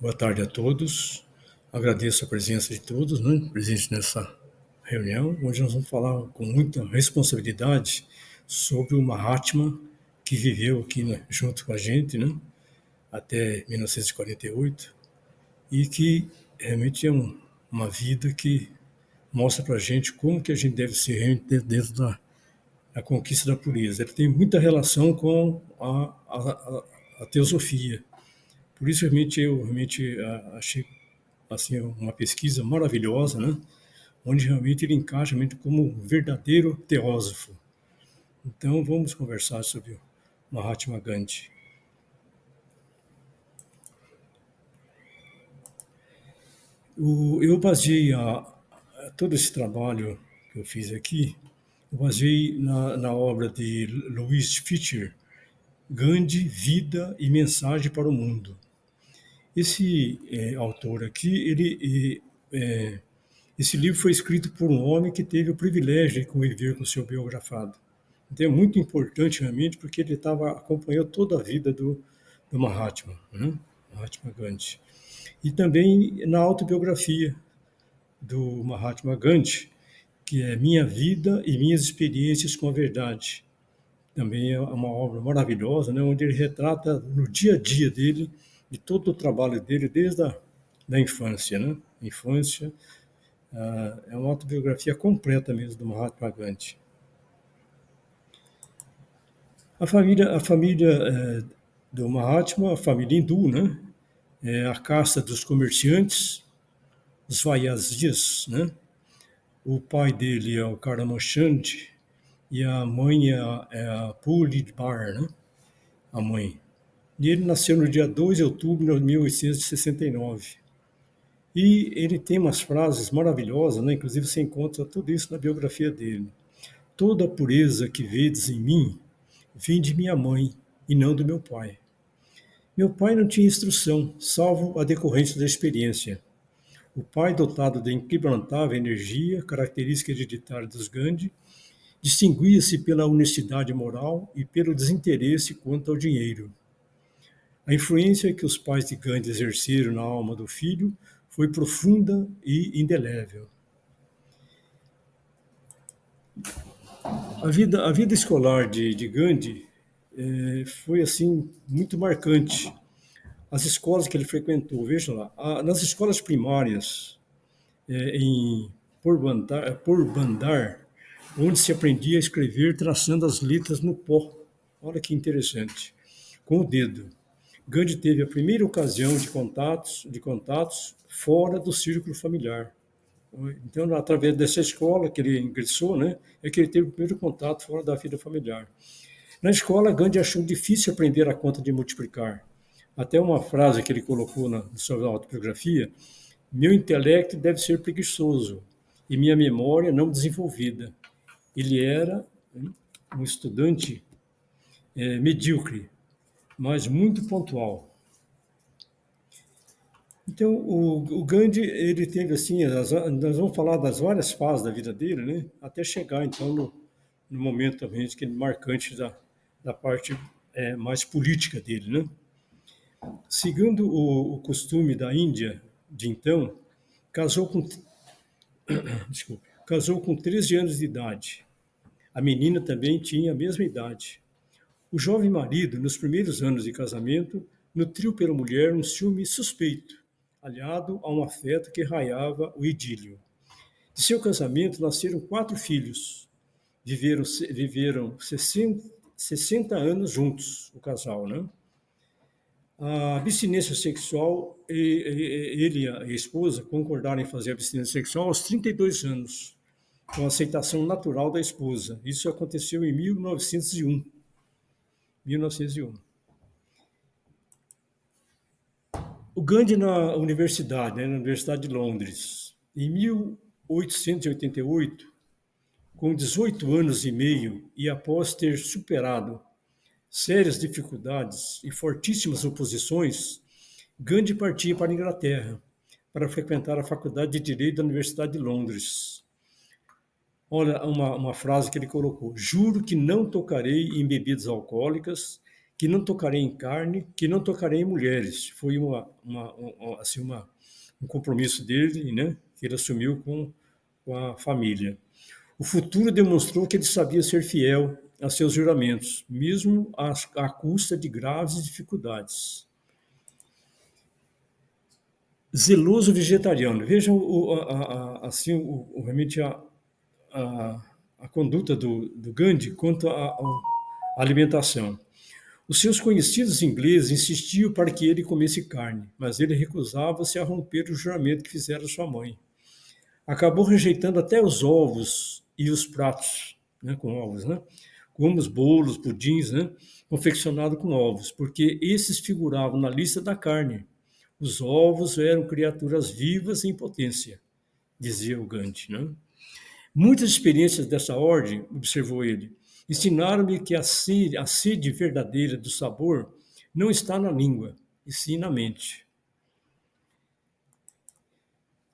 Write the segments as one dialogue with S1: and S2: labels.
S1: Boa tarde a todos. Agradeço a presença de todos, né, presentes nessa reunião. Hoje nós vamos falar com muita responsabilidade sobre o Mahatma que viveu aqui, né, junto com a gente, né, até 1948 e que realmente é uma vida que mostra para a gente como que a gente deve ser dentro da conquista da pureza. Ele tem muita relação com a teosofia. Por isso eu realmente achei assim uma pesquisa maravilhosa, né? Onde realmente ele encaixa realmente como um verdadeiro teósofo. Então vamos conversar sobre o Mahatma Gandhi. Eu baseei todo esse trabalho que eu fiz aqui, eu baseei na obra de Louis Fischer, Gandhi, Vida e Mensagem para o Mundo. Esse autor aqui, esse livro foi escrito por um homem que teve o privilégio de conviver com o seu biografado. Então é muito importante realmente porque ele acompanhou toda a vida do Mahatma, né? Mahatma Gandhi. E também na autobiografia do Mahatma Gandhi, que é Minha Vida e Minhas Experiências com a Verdade. Também é uma obra maravilhosa, né? Onde ele retrata no dia a dia dele, de todo o trabalho dele, desde a da infância, né? Infância, é uma autobiografia completa mesmo do Mahatma Gandhi. A família do Mahatma, a família hindu, né? É a casta dos comerciantes, os Vayasis, né? O pai dele é o Karamchand e a mãe é a Pulidbar, né? A mãe. E ele nasceu no dia 2 de outubro de 1869. E ele tem umas frases maravilhosas, né? Inclusive você encontra tudo isso na biografia dele. Toda a pureza que vedes em mim vem de minha mãe e não do meu pai. Meu pai não tinha instrução, salvo a decorrência da experiência. O pai, dotado de inquebrantável energia, característica hereditária dos Gandhi, distinguia-se pela honestidade moral e pelo desinteresse quanto ao dinheiro. A influência que os pais de Gandhi exerceram na alma do filho foi profunda e indelével. A vida escolar de Gandhi foi assim muito marcante. As escolas que ele frequentou, veja lá, nas escolas primárias em Porbandar, onde se aprendia a escrever traçando as letras no pó. Olha que interessante. Com o dedo. Gandhi teve a primeira ocasião de contatos fora do círculo familiar. Então, através dessa escola que ele ingressou, né, é que ele teve o primeiro contato fora da vida familiar. Na escola, Gandhi achou difícil aprender a conta de multiplicar. Até uma frase que ele colocou na sua autobiografia: meu intelecto deve ser preguiçoso e minha memória não desenvolvida. Ele era um estudante medíocre, mas muito pontual. Então, o Gandhi, ele teve assim, nós vamos falar das várias fases da vida dele, né? Até chegar, então, no momento também que é marcante da parte mais política dele, né? Segundo o costume da Índia de então, casou com, desculpe, casou com 13 anos de idade. A menina também tinha a mesma idade. O jovem marido, nos primeiros anos de casamento, nutriu pela mulher um ciúme suspeito, aliado a um afeto que raiava o idílio. De seu casamento nasceram 4 filhos. Viveram 60 anos juntos, o casal, né? A abstinência sexual, ele e a esposa concordaram em fazer a abstinência sexual aos 32 anos, com a aceitação natural da esposa. Isso aconteceu em 1901. 1901. O Gandhi na universidade, né, na Universidade de Londres, em 1888, com 18 anos e meio e após ter superado sérias dificuldades e fortíssimas oposições, Gandhi partia para a Inglaterra para frequentar a Faculdade de Direito da Universidade de Londres. Olha uma frase que ele colocou: juro que não tocarei em bebidas alcoólicas, que não tocarei em carne, que não tocarei em mulheres. Foi um compromisso dele, né, que ele assumiu com a família. O futuro demonstrou que ele sabia ser fiel a seus juramentos, mesmo à custa de graves dificuldades. Zeloso vegetariano. Vejam assim, realmente a, a conduta do Gandhi quanto à alimentação. Os seus conhecidos ingleses insistiam para que ele comesse carne, mas ele recusava-se a romper o juramento que fizera sua mãe. Acabou rejeitando até os ovos e os pratos, né, com ovos, né? Como os bolos, pudins, né, confeccionados com ovos, porque esses figuravam na lista da carne. Os ovos eram criaturas vivas em potência, dizia o Gandhi, né? Muitas experiências dessa ordem, observou ele, ensinaram-me que a sede verdadeira do sabor não está na língua, e sim na mente.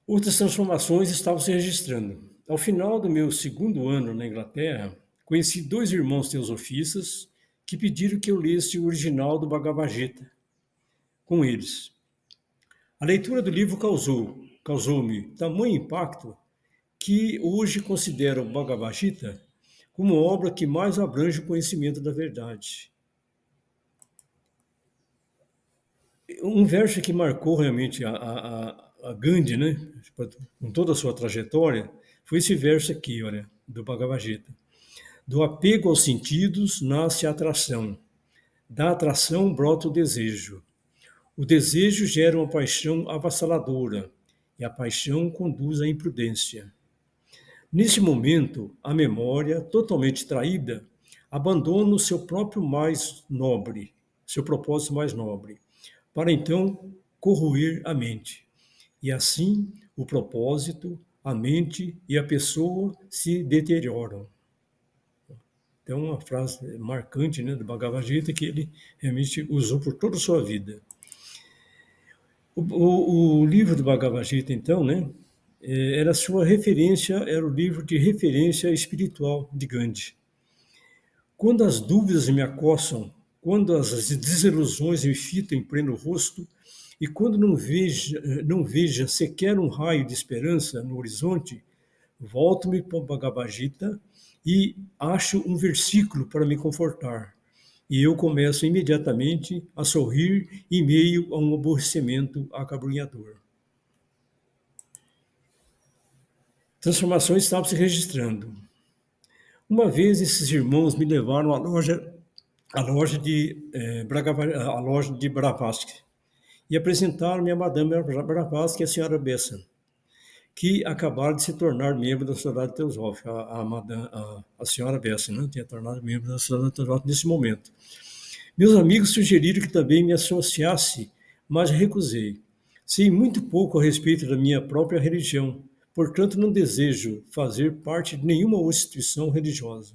S1: Outras transformações estavam se registrando. Ao final do meu segundo ano na Inglaterra, conheci dois irmãos teosofistas que pediram que eu lesse o original do Bhagavad Gita com eles. A leitura do livro causou-me tamanho impacto que hoje considero o Bhagavad Gita como a obra que mais abrange o conhecimento da verdade. Um verso que marcou realmente a Gandhi, né, com toda a sua trajetória, foi esse verso aqui, olha, do Bhagavad Gita. Do apego aos sentidos nasce a atração. Da atração brota o desejo. O desejo gera uma paixão avassaladora, e a paixão conduz à imprudência. Nesse momento, a memória, totalmente traída, abandona o seu próprio mais nobre, seu propósito mais nobre, para então corroer a mente. E assim, o propósito, a mente e a pessoa se deterioram. Então, uma frase marcante, né, do Bhagavad Gita que ele realmente usou por toda a sua vida. O livro do Bhagavad Gita, então, né, era a sua referência, era o livro de referência espiritual de Gandhi. Quando as dúvidas me acossam, quando as desilusões me fitam em pleno rosto, e quando não veja sequer um raio de esperança no horizonte, volto-me para o Bhagavad Gita e acho um versículo para me confortar. E eu começo imediatamente a sorrir em meio a um aborrecimento acabrunhador. Transformações estavam se registrando. Uma vez esses irmãos me levaram à loja de Blavatsky e apresentaram-me a Madame Blavatsky e a Senhora Besson, que acabaram de se tornar membro da Sociedade Teosófica. A Senhora Besson, né, tinha tornado membro da Sociedade Teosófica nesse momento. Meus amigos sugeriram que também me associasse, mas recusei. Sei muito pouco a respeito da minha própria religião, portanto não desejo fazer parte de nenhuma instituição religiosa.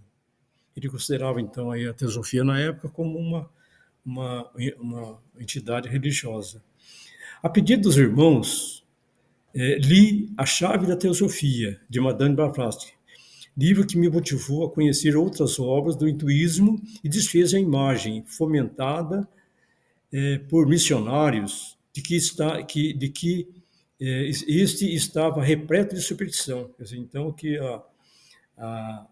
S1: Ele considerava, então, a teosofia na época como uma entidade religiosa. A pedido dos irmãos, li A Chave da Teosofia, de Madame Blavatsky, livro que me motivou a conhecer outras obras do hinduísmo e desfez a imagem fomentada por missionários de que este estava repleto de superstição. Quer dizer, então, que a,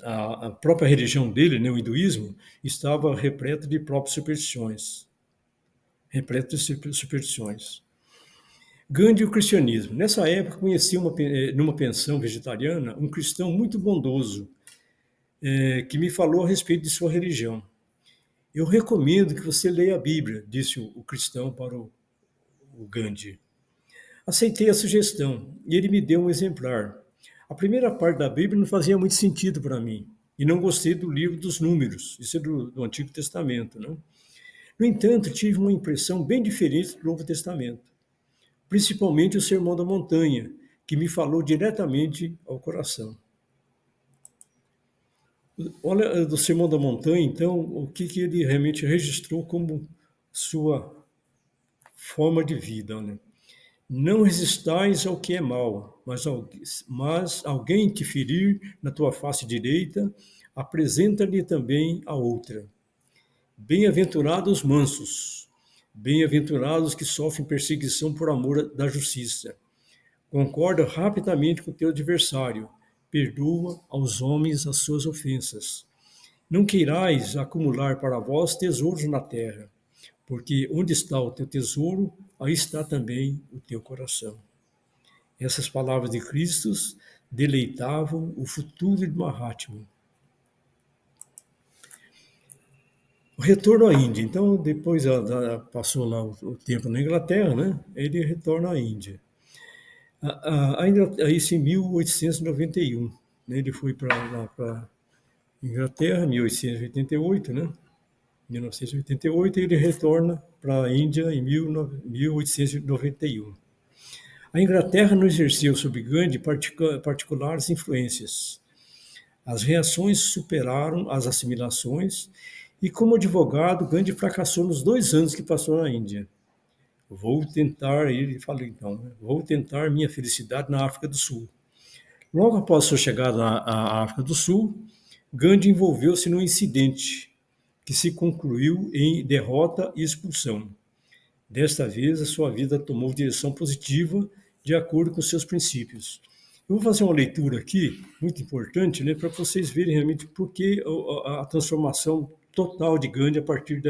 S1: a própria religião dele, né, o hinduísmo, estava repleta de próprias superstições. Repleto de superstições. Gandhi e o cristianismo. Nessa época, conheci numa pensão vegetariana um cristão muito bondoso que me falou a respeito de sua religião. Eu recomendo que você leia a Bíblia, disse o cristão para o Gandhi. Aceitei a sugestão e ele me deu um exemplar. A primeira parte da Bíblia não fazia muito sentido para mim e não gostei do livro dos Números, isso é do Antigo Testamento, né? No entanto, tive uma impressão bem diferente do Novo Testamento, principalmente o Sermão da Montanha, que me falou diretamente ao coração. Olha, do Sermão da Montanha, então, o que ele realmente registrou como sua forma de vida, né? Não resistais ao que é mal, mas alguém te ferir na tua face direita, apresenta-lhe também a outra. Bem-aventurados os mansos, bem-aventurados que sofrem perseguição por amor da justiça. Concorda rapidamente com o teu adversário, perdoa aos homens as suas ofensas. Não queirais acumular para vós tesouros na terra, porque onde está o teu tesouro, aí está também o teu coração. Essas palavras de Cristo deleitavam o futuro de Mahatma. O retorno à Índia. Então, depois passou lá o tempo na Inglaterra, né? Ele retorna à Índia. Isso em 1891. Né? Ele foi para a Inglaterra, em 1888, né? 1988, e ele retorna para a Índia em 1891. A Inglaterra não exerceu sobre Gandhi particulares influências. As reações superaram as assimilações e, como advogado, Gandhi fracassou nos 2 anos que passou na Índia. Ele falou então, vou tentar minha felicidade na África do Sul. Logo após sua chegada à África do Sul, Gandhi envolveu-se num incidente que se concluiu em derrota e expulsão. Desta vez, a sua vida tomou direção positiva de acordo com seus princípios. Eu vou fazer uma leitura aqui, muito importante, né, para vocês verem realmente por que a transformação total de Gandhi a partir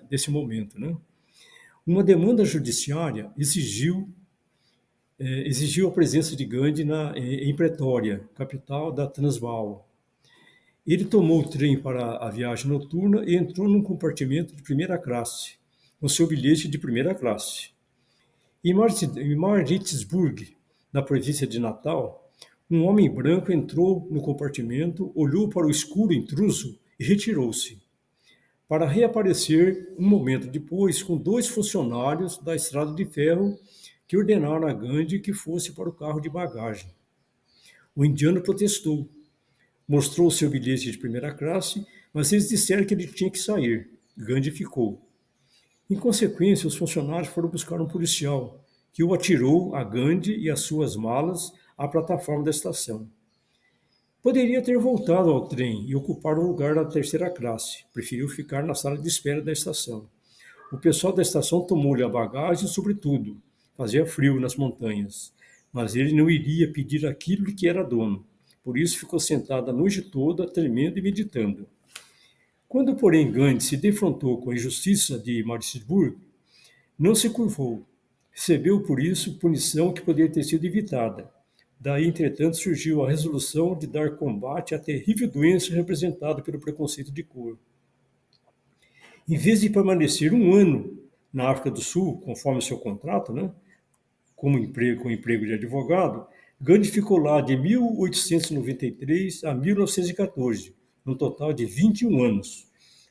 S1: desse momento. Né? Uma demanda judiciária exigiu a presença de Gandhi em Pretória, capital da Transvaal. Ele tomou o trem para a viagem noturna e entrou num compartimento de primeira classe, com seu bilhete de primeira classe. Em Maritzburg, na província de Natal, um homem branco entrou no compartimento, olhou para o escuro intruso e retirou-se, para reaparecer um momento depois com 2 funcionários da estrada de ferro que ordenaram a Gandhi que fosse para o carro de bagagem. O indiano protestou, mostrou seu bilhete de primeira classe, mas eles disseram que ele tinha que sair. Gandhi ficou. Em consequência, os funcionários foram buscar um policial, que o atirou a Gandhi e as suas malas à plataforma da estação. Poderia ter voltado ao trem e ocupar um lugar da terceira classe. Preferiu ficar na sala de espera da estação. O pessoal da estação tomou-lhe a bagagem, sobretudo. Fazia frio nas montanhas. Mas ele não iria pedir aquilo de que era dono. Por isso ficou sentado a noite toda, tremendo e meditando. Quando, porém, Gandhi se defrontou com a injustiça de Maritzburg, não se curvou. Recebeu, por isso, punição que poderia ter sido evitada. Daí, entretanto, surgiu a resolução de dar combate à terrível doença representada pelo preconceito de cor. Em vez de permanecer 1 ano na África do Sul, conforme o seu contrato, né, com emprego de advogado, Gandhi ficou lá de 1893 a 1914, no total de 21 anos,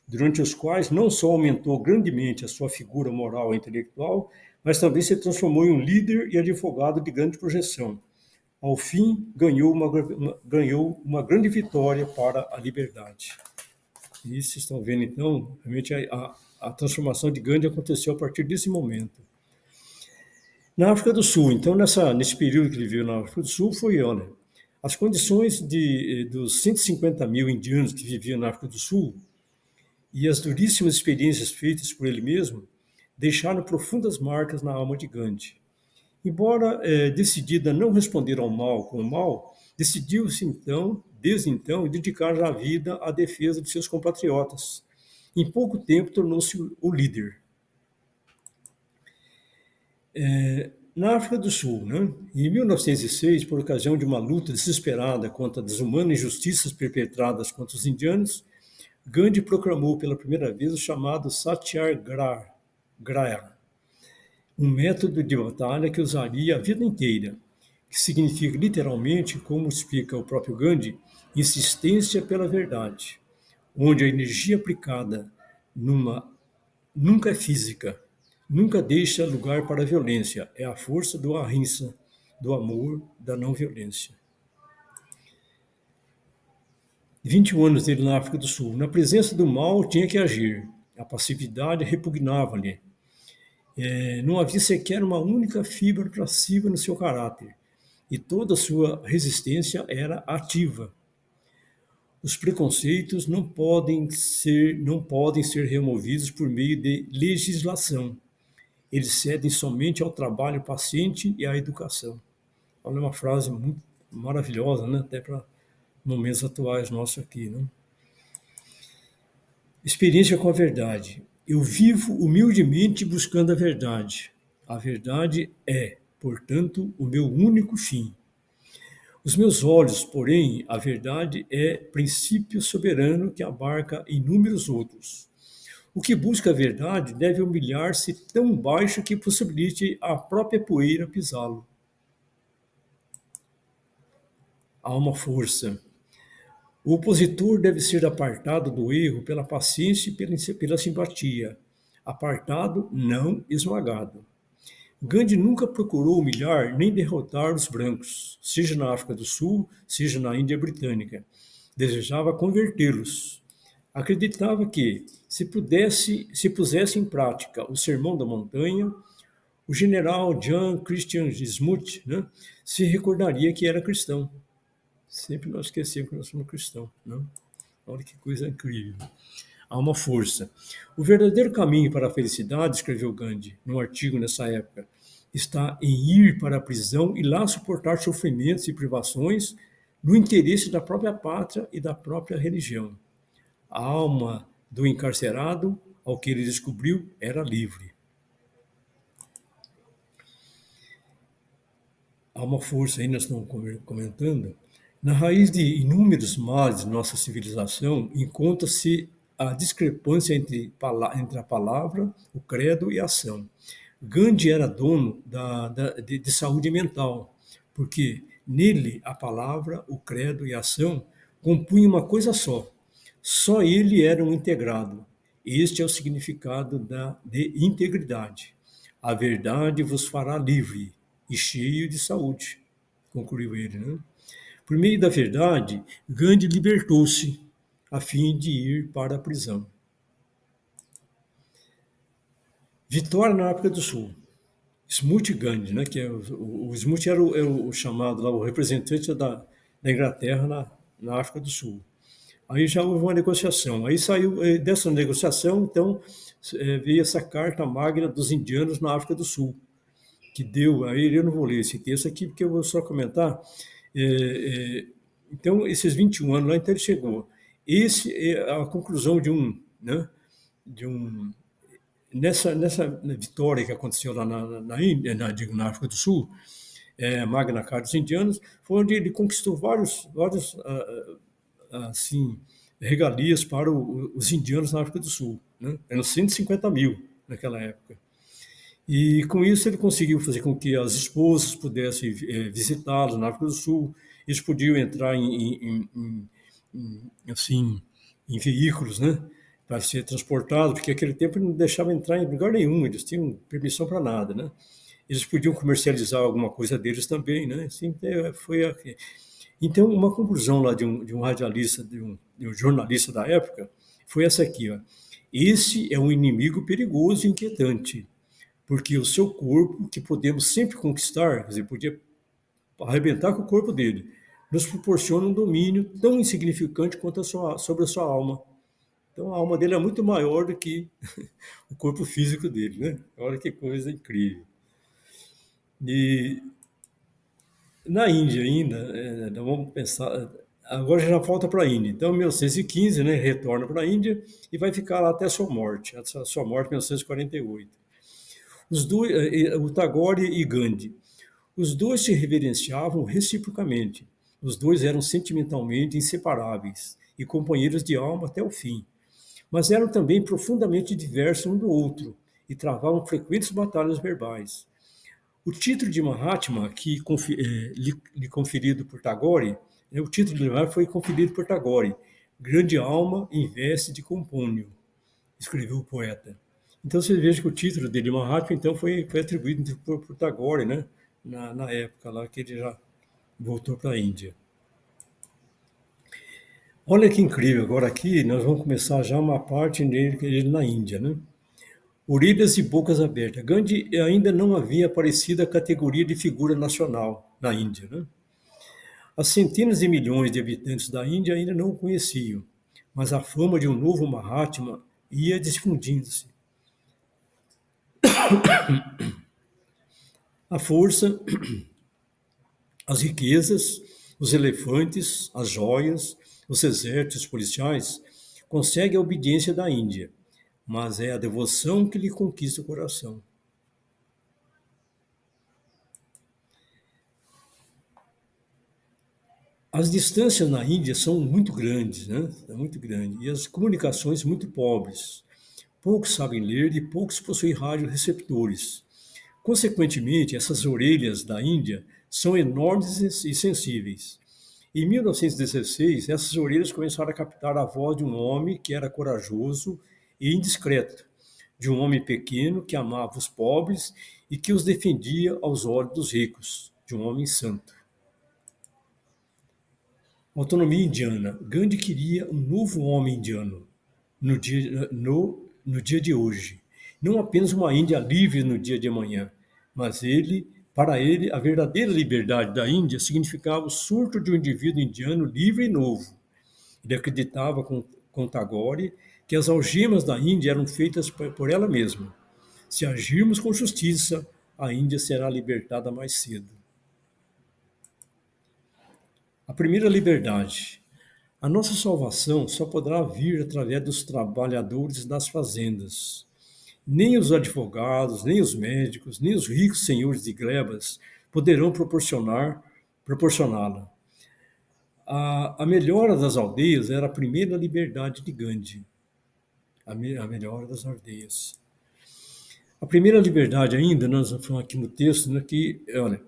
S1: durante os quais não só aumentou grandemente a sua figura moral e intelectual, mas também se transformou em um líder e advogado de grande projeção. Ao fim, ganhou uma grande vitória para a liberdade. E vocês estão vendo, então, realmente a transformação de Gandhi aconteceu a partir desse momento. Na África do Sul, então, nesse período que ele viveu na África do Sul, olha, as condições dos 150 mil indianos que viviam na África do Sul e as duríssimas experiências feitas por ele mesmo deixaram profundas marcas na alma de Gandhi. Embora decidida a não responder ao mal com o mal, decidiu-se desde então, dedicar a vida à defesa de seus compatriotas. Em pouco tempo tornou-se o líder. Na África do Sul, né, em 1906, por ocasião de uma luta desesperada contra as desumanas injustiças perpetradas contra os indianos, Gandhi proclamou pela primeira vez o chamado Satyagraha, um método de batalha que usaria a vida inteira, que significa literalmente, como explica o próprio Gandhi, insistência pela verdade, onde a energia aplicada nunca é física, nunca deixa lugar para a violência, é a força do ahimsa, do amor, da não violência. 21 anos dele na África do Sul. Na presença do mal, tinha que agir. A passividade repugnava-lhe. Não havia sequer uma única fibra passiva no seu caráter, e toda a sua resistência era ativa. Os preconceitos não podem ser removidos por meio de legislação. Eles cedem somente ao trabalho paciente e à educação. Olha, uma frase muito maravilhosa, né? Até para momentos atuais nossos aqui, né? Experiência com a verdade. Eu vivo humildemente buscando a verdade. A verdade é, portanto, o meu único fim. Os meus olhos, porém, a verdade é princípio soberano que abarca inúmeros outros. O que busca a verdade deve humilhar-se tão baixo que possibilite a própria poeira pisá-lo. Há uma força. O opositor deve ser apartado do erro pela paciência e pela simpatia. Apartado, não esmagado. Gandhi nunca procurou humilhar nem derrotar os brancos, seja na África do Sul, seja na Índia Britânica. Desejava convertê-los. Acreditava que, se pusesse em prática o Sermão da Montanha, o general John Christian Smoot, né, se recordaria que era cristão. Sempre nós esquecemos que nós somos cristãos. Né? Olha que coisa incrível. Há uma força. O verdadeiro caminho para a felicidade, escreveu Gandhi, num artigo nessa época, está em ir para a prisão e lá suportar sofrimentos e privações no interesse da própria pátria e da própria religião. A alma do encarcerado, ao que ele descobriu, era livre. Há uma força aí, nós estamos comentando. Na raiz de inúmeros males de nossa civilização encontra-se a discrepância entre a palavra, o credo e a ação. Gandhi era dono de saúde mental, porque nele a palavra, o credo e a ação compunham uma coisa só. Só ele era um integrado. Este é o significado de integridade. A verdade vos fará livre e cheio de saúde, concluiu ele, né? Por meio da verdade, Gandhi libertou-se a fim de ir para a prisão. Vitória na África do Sul. Smoot Gandhi, né, que o Smoot era o chamado lá, o representante da Inglaterra na África do Sul. Aí já houve uma negociação. Aí saiu dessa negociação, então veio essa carta magna dos indianos na África do Sul, que deu. Aí eu não vou ler esse texto aqui, porque eu vou só comentar. Então, esses 21 anos lá, então ele chegou. Esse é a conclusão de um, né, de um nessa vitória que aconteceu lá Índia, na África do Sul, Magna Carta dos indianos, foi onde ele conquistou vários assim, regalias para os indianos na África do Sul. Né? Eram 150 mil naquela época. E com isso ele conseguiu fazer com que as esposas pudessem visitá-los na África do Sul. Eles podiam entrar assim, em veículos, né? Para ser transportado, porque naquele tempo não deixava entrar em lugar nenhum, eles tinham permissão para nada, né? Eles podiam comercializar alguma coisa deles também, né? Assim, então, uma conclusão lá de um radialista, de um jornalista da época, foi essa aqui, ó. Esse é um inimigo perigoso e inquietante, porque o seu corpo, que podemos sempre conquistar, quer dizer, podia arrebentar com o corpo dele, nos proporciona um domínio tão insignificante quanto sobre a sua alma. Então a alma dele é muito maior do que o corpo físico dele, né? Olha que coisa incrível. E na Índia ainda, vamos pensar, agora já volta para a Índia. Então, em 1915, né, retorna para a Índia e vai ficar lá até a sua morte em 1948. Os dois, o Tagore e Gandhi, os dois se reverenciavam reciprocamente. Os dois eram sentimentalmente inseparáveis e companheiros de alma até o fim. Mas eram também profundamente diversos um do outro e travavam frequentes batalhas verbais. O título de Mahatma, lhe conferido por Tagore, o título de foi conferido por Tagore, Grande Alma em Veste de Compônio, escreveu o poeta. Então você veja que o título dele, Mahatma, então foi atribuído por Tagore, né? Na época lá que ele já voltou para a Índia. Olha que incrível, agora aqui nós vamos começar já uma parte dele na Índia, né? Orelhas e bocas abertas. Gandhi ainda não havia aparecido a categoria de figura nacional na Índia, né? As centenas de milhões de habitantes da Índia ainda não o conheciam, mas a fama de um novo Mahatma ia difundindo-se. A força, as riquezas, os elefantes, as joias, os exércitos policiais conseguem a obediência da Índia, mas é a devoção que lhe conquista o coração. As distâncias na Índia são muito grandes, né? É muito grande. E as comunicações muito pobres. Poucos sabem ler e poucos possuem radioreceptores. Consequentemente, essas orelhas da Índia são enormes e sensíveis. Em 1916, essas orelhas começaram a captar a voz de um homem que era corajoso e indiscreto, de um homem pequeno que amava os pobres e que os defendia aos olhos dos ricos, de um homem santo. Autonomia indiana. Gandhi queria um novo homem indiano no dia de hoje. Não apenas uma Índia livre no dia de amanhã, mas para ele, a verdadeira liberdade da Índia significava o surto de um indivíduo indiano livre e novo. Ele acreditava com Tagore que as algemas da Índia eram feitas por ela mesma. Se agirmos com justiça, a Índia será libertada mais cedo. A primeira liberdade. A nossa salvação só poderá vir através dos trabalhadores das fazendas. Nem os advogados, nem os médicos, nem os ricos senhores de glebas poderão proporcioná-la. A melhora das aldeias era a primeira liberdade de Gandhi. A melhora das aldeias. A primeira liberdade ainda, nós falamos aqui no texto, né, que, olha,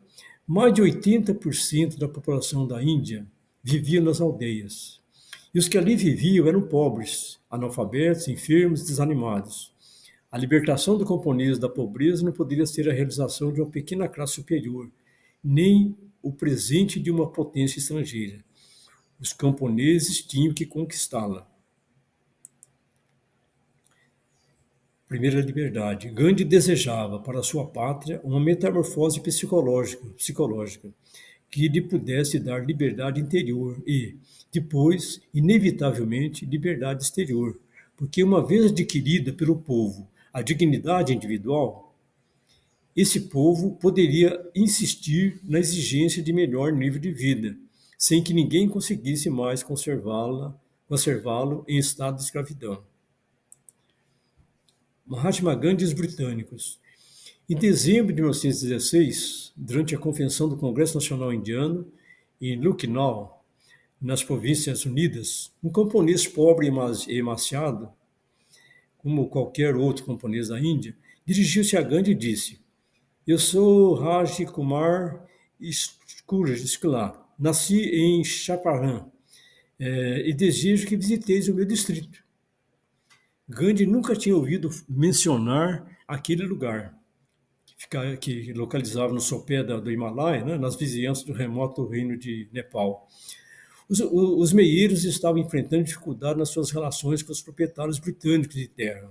S1: mais de 80% da população da Índia vivia nas aldeias. E os que ali viviam eram pobres, analfabetos, enfermos, desanimados. A libertação do camponês da pobreza não poderia ser a realização de uma pequena classe superior, nem o presente de uma potência estrangeira. Os camponeses tinham que conquistá-la. Primeira liberdade. Gandhi desejava para sua pátria uma metamorfose psicológica que lhe pudesse dar liberdade interior e, depois, inevitavelmente, liberdade exterior, porque uma vez adquirida pelo povo a dignidade individual, esse povo poderia insistir na exigência de melhor nível de vida, sem que ninguém conseguisse mais conservá-lo em estado de escravidão. Mahatma Gandhi e os britânicos. Em dezembro de 1916, durante a convenção do Congresso Nacional Indiano, em Lucknow, nas Províncias Unidas, um camponês pobre e emaciado, como qualquer outro camponês da Índia, dirigiu-se a Gandhi e disse: Eu sou Raj Kumar Shukla, nasci em Chaparan e desejo que visiteis o meu distrito. Gandhi nunca tinha ouvido mencionar aquele lugar, que localizava no sopé do Himalaia, né, nas vizinhanças do remoto reino de Nepal. Os meeiros estavam enfrentando dificuldade nas suas relações com os proprietários britânicos de terra.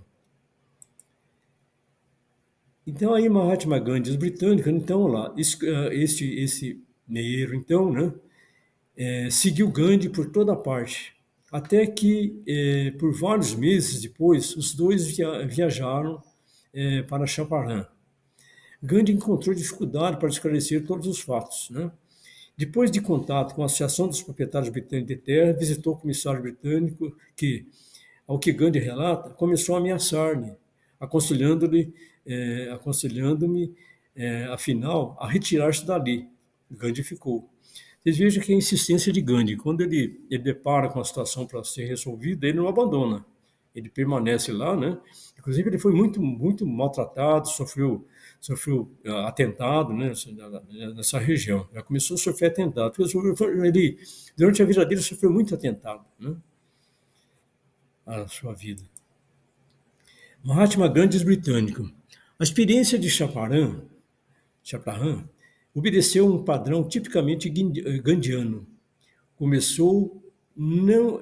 S1: Então aí Mahatma Gandhi, os britânicos, então lá, esse meieiro, então, né, seguiu Gandhi por toda parte, até que, por vários meses depois, os dois viajaram para Champaran. Gandhi encontrou dificuldade para esclarecer todos os fatos, né? Depois de contato com a Associação dos Proprietários Britânicos de Terra, visitou o comissário britânico que, ao que Gandhi relata, começou a ameaçar-me, aconselhando-me, afinal, a retirar-se dali. Gandhi ficou. Vocês vejam que a insistência de Gandhi, quando ele depara com a situação para ser resolvida, ele não abandona. Ele permanece lá, né? Inclusive, ele foi muito maltratado, sofreu atentado, né, nessa região. Já começou a sofrer atentado. Ele, durante a vida dele, sofreu muito atentado, né? A sua vida. Mahatma Gandhi britânico. A experiência de Chaparan obedeceu um padrão tipicamente gandhiano. Começou não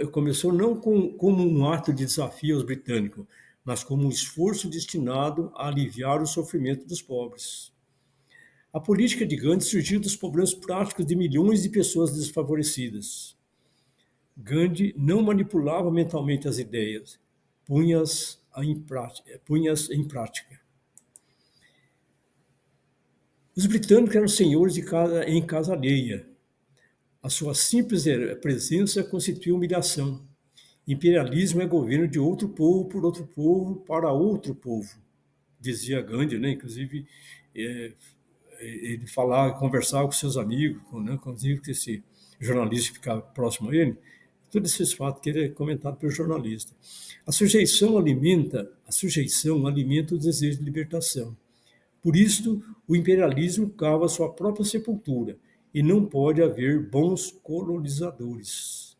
S1: como um ato de desafio aos britânicos, mas como um esforço destinado a aliviar o sofrimento dos pobres. A política de Gandhi surgiu dos problemas práticos de milhões de pessoas desfavorecidas. Gandhi não manipulava mentalmente as ideias, punha-as em prática. Os britânicos eram senhores em casa alheia. A sua simples presença constituía humilhação. Imperialismo é governo de outro povo por outro povo para outro povo, dizia Gandhi, né? Inclusive, é, ele falava, conversava com seus amigos, inclusive com esse jornalista que ficava próximo a ele, todos esses fatos que ele é comentado pelo jornalista. A sujeição alimenta o desejo de libertação. Por isto, o imperialismo cava sua própria sepultura e não pode haver bons colonizadores.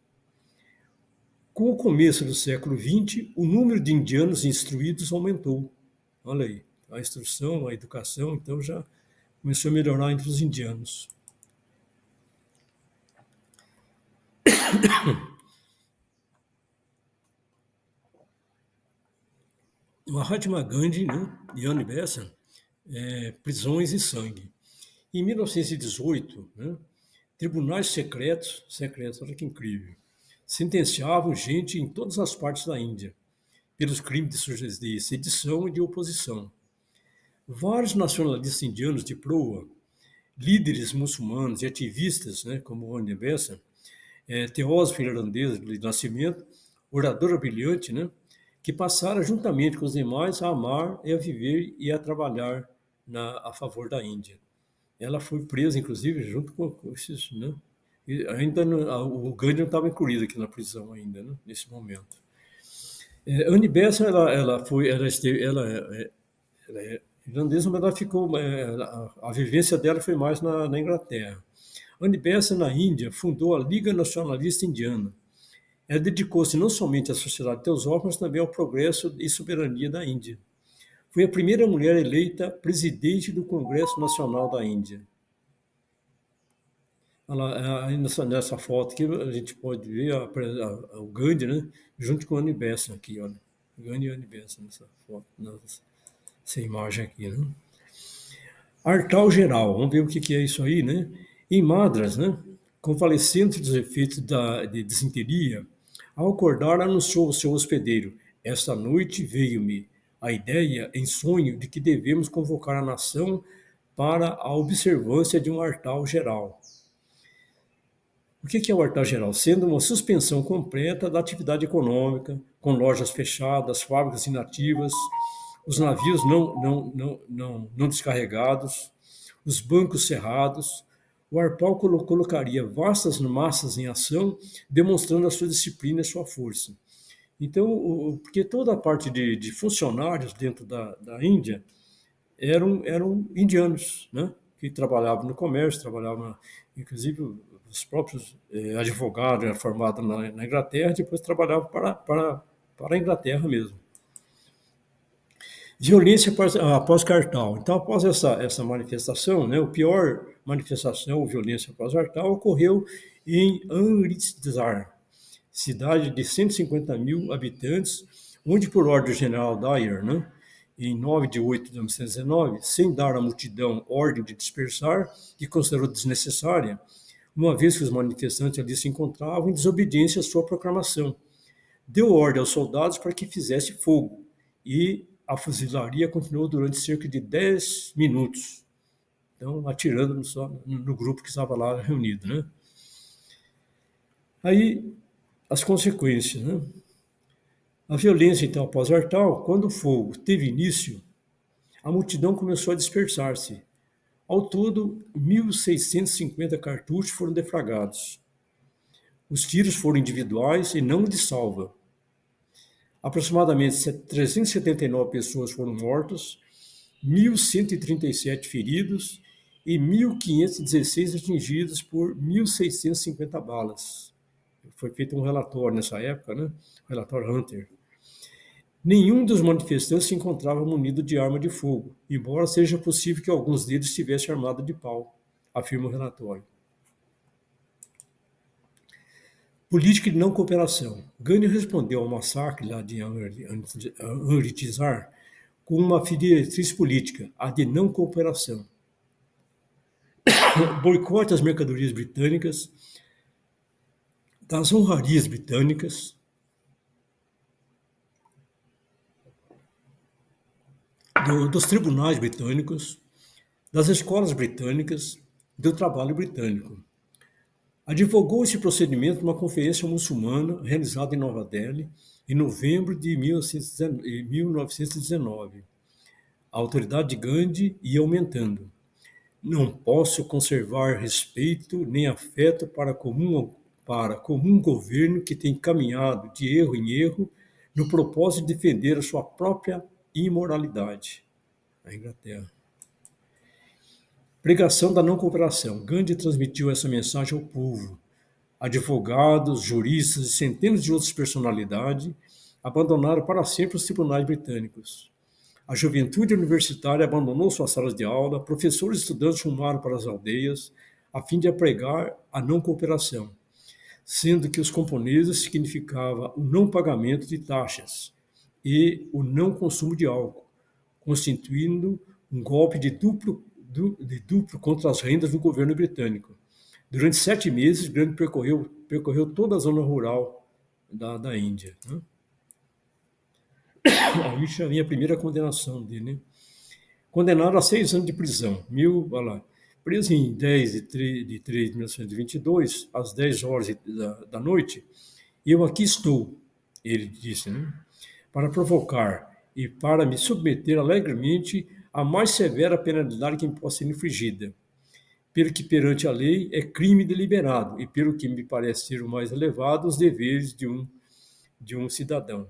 S1: Com o começo do século XX, o número de indianos instruídos aumentou. Olha aí, a instrução, a educação, então já começou a melhorar entre os indianos. Mahatma Gandhi, né, e Annie Besant, prisões e sangue. Em 1918, né, tribunais secretos, olha que incrível, sentenciavam gente em todas as partes da Índia pelos crimes de sedição e de oposição. Vários nacionalistas indianos de proa, líderes muçulmanos e ativistas, né, como Annie Besant, teósofo irlandês de nascimento, oradora brilhante, né, que passaram juntamente com os demais a amar e a viver e a trabalhar a favor da Índia. Ela foi presa, inclusive, junto com esses, né? E ainda o Gandhi não estava incluído aqui na prisão ainda, né? Nesse momento. Annie Besant, ela é irlandesa, mas ela ficou, a vivência dela foi mais na Inglaterra. Annie Besant, na Índia, fundou a Liga Nacionalista Indiana. Ela dedicou-se não somente à sociedade teosófica, mas também ao progresso e soberania da Índia. Foi a primeira mulher eleita presidente do Congresso Nacional da Índia. Aí nessa foto aqui a gente pode ver o Gandhi, né, junto com o Annie Besant aqui, olha. Gandhi e Annie Besant nessa foto, nessa imagem aqui, né. Artal geral, vamos ver o que é isso aí, né? Em Madras, né, convalescente dos efeitos de desinteria, ao acordar anunciou ao seu hospedeiro: esta noite veio-me a ideia em sonho de que devemos convocar a nação para a observância de um Artal geral. O que é o Artal geral? Sendo uma suspensão completa da atividade econômica, com lojas fechadas, fábricas inativas, os navios não descarregados, os bancos cerrados. O Arpal colocaria vastas massas em ação, demonstrando a sua disciplina e a sua força. Então, porque toda a parte de funcionários dentro da Índia eram indianos, né? Que trabalhavam no comércio, inclusive os próprios advogados eram formados na Inglaterra, depois trabalhavam para a Inglaterra mesmo. Violência após cartal. Então, após essa manifestação, né, a pior manifestação ou violência após cartal ocorreu em Amritsar, cidade de 150 mil habitantes, onde, por ordem do general Dyer, né, em 9 de 8 de 1919, sem dar à multidão ordem de dispersar, que considerou desnecessária, uma vez que os manifestantes ali se encontravam em desobediência à sua proclamação. Deu ordem aos soldados para que fizesse fogo, e a fuzilaria continuou durante cerca de 10 minutos, então atirando no grupo que estava lá reunido, né? Aí, as consequências, né? A violência, então, após Artal, quando o fogo teve início, a multidão começou a dispersar-se. Ao todo, 1.650 cartuchos foram defragados. Os tiros foram individuais e não de salva. Aproximadamente 379 pessoas foram mortas, 1.137 feridos e 1.516 atingidos por 1.650 balas. Foi feito um relatório nessa época, né? O relatório Hunter. Nenhum dos manifestantes se encontrava munido de arma de fogo, embora seja possível que alguns deles estivessem armados de pau, afirma o relatório. Política de não cooperação. Gandhi respondeu ao massacre lá de Amritsar com uma diretriz política, a de não cooperação. boicote às mercadorias britânicas, das honrarias britânicas, dos tribunais britânicos, das escolas britânicas, do trabalho britânico. Advogou esse procedimento numa conferência muçulmana realizada em Nova Delhi em novembro de 1919. A autoridade de Gandhi ia aumentando. Não posso conservar respeito nem afeto para comum governo que tem caminhado de erro em erro no propósito de defender a sua própria imoralidade. A Inglaterra. Pregação da não cooperação. Gandhi transmitiu essa mensagem ao povo. Advogados, juristas e centenas de outras personalidades abandonaram para sempre os tribunais britânicos. A juventude universitária abandonou suas salas de aula, professores e estudantes rumaram para as aldeias a fim de pregar a não cooperação, sendo que os camponeses significava o não pagamento de taxas e o não consumo de álcool, constituindo um golpe de duplo contra as rendas do governo britânico. Durante 7 meses, Gandhi percorreu toda a zona rural da Índia. Né? Aí já vem a primeira condenação dele. Né? Condenado a 6 anos de prisão. Preso em 10 de 3 de 1922, às 10 horas da noite, eu aqui estou, ele disse, né? Para provocar e para me submeter alegremente à mais severa penalidade que me possa ser infligida, pelo que perante a lei é crime deliberado e pelo que me parece ser o mais elevado os deveres de um cidadão.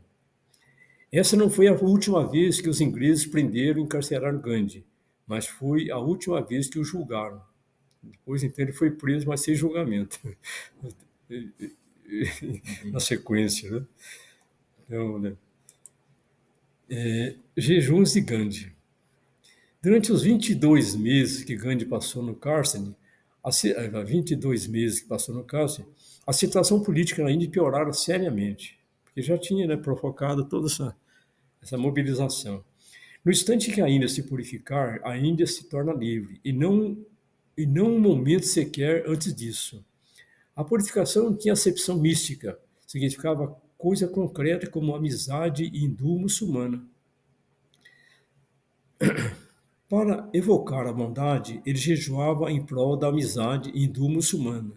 S1: Essa não foi a última vez que os ingleses prenderam e encarceraram Gandhi, mas foi a última vez que o julgaram. Depois, então, ele foi preso, mas sem julgamento. Na sequência, né? Então, né? Jejuns de Gandhi. Durante os 22 meses que Gandhi passou no cárcere, 22 meses que passou no cárcere, a situação política na Índia piorara seriamente, porque já tinha, né, provocado toda essa mobilização. No instante que a Índia se purificar, a Índia se torna livre, e não um momento sequer antes disso. A purificação não tinha acepção mística, significava coisa concreta como amizade hindu-muçulmana. Para evocar a bondade, ele jejuava em prol da amizade hindu-muçulmana.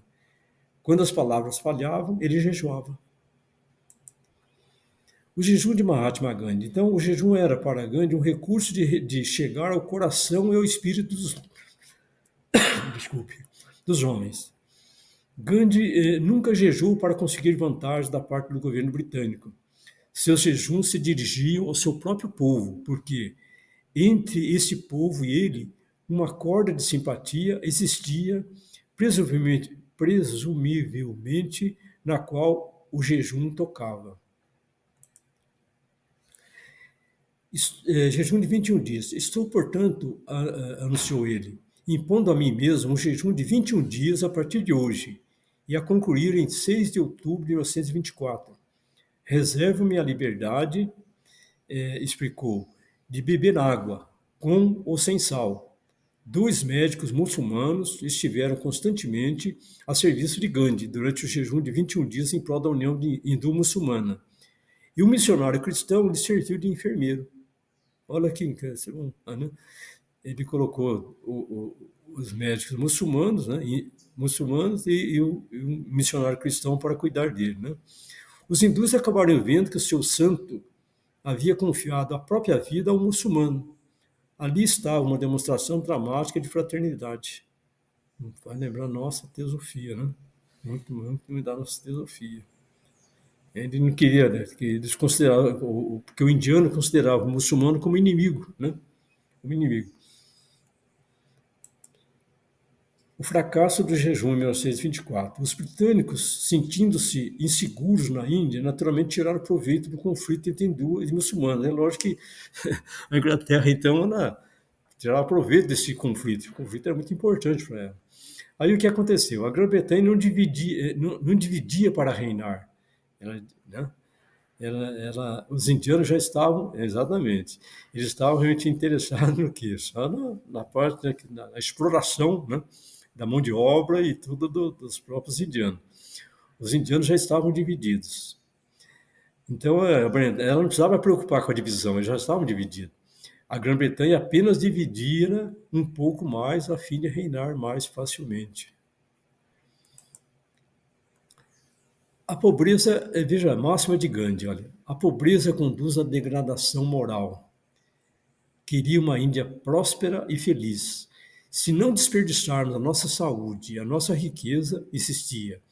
S1: Quando as palavras falhavam, ele jejuava. O jejum de Mahatma Gandhi. Então, o jejum era para Gandhi um recurso de chegar ao coração e ao espírito dos homens. Gandhi nunca jejuou para conseguir vantagens da parte do governo britânico. Seus jejuns se dirigiam ao seu próprio povo, porque entre esse povo e ele, uma corda de simpatia existia, presumivelmente na qual o jejum tocava. Jejum de 21 dias. Estou, portanto, anunciou ele, impondo a mim mesmo um jejum de 21 dias a partir de hoje, e a concluir em 6 de outubro de 1924. Reservo-me a liberdade, explicou, de beber água, com ou sem sal. 2 médicos muçulmanos estiveram constantemente a serviço de Gandhi durante o jejum de 21 dias em prol da União Hindu-Muçulmana. E um missionário cristão lhe serviu de enfermeiro. Olha que bom, né? Ele colocou os médicos muçulmanos, né, e um missionário cristão para cuidar dele. Né? Os hindus acabaram vendo que o seu santo havia confiado a própria vida ao muçulmano. Ali estava uma demonstração dramática de fraternidade. Vai lembrar nossa teosofia, né? Muito, muito me dá nossa teosofia. Ele não queria, né, que eles consideravam, porque o indiano considerava o muçulmano como inimigo, né? Como inimigo. O fracasso do jejum em 1924. Os britânicos, sentindo-se inseguros na Índia, naturalmente tiraram proveito do conflito entre hindu e muçulmanos. É lógico que a Inglaterra, então, ela tirava proveito desse conflito. O conflito era muito importante para ela. Aí o que aconteceu? A Grã-Bretanha não dividia para reinar. Né? Os indianos já estavam, exatamente, eles estavam realmente interessados no quê? Só na parte, na exploração, né, da mão de obra e tudo dos próprios indianos. Os indianos já estavam divididos. Então, ela não precisava preocupar com a divisão, eles já estavam divididos. A Grã-Bretanha apenas dividia um pouco mais a fim de reinar mais facilmente. A pobreza, veja, a máxima de Gandhi, olha, a pobreza conduz à degradação moral. Queria uma Índia próspera e feliz. Se não desperdiçarmos a nossa saúde e a nossa riqueza, insistia,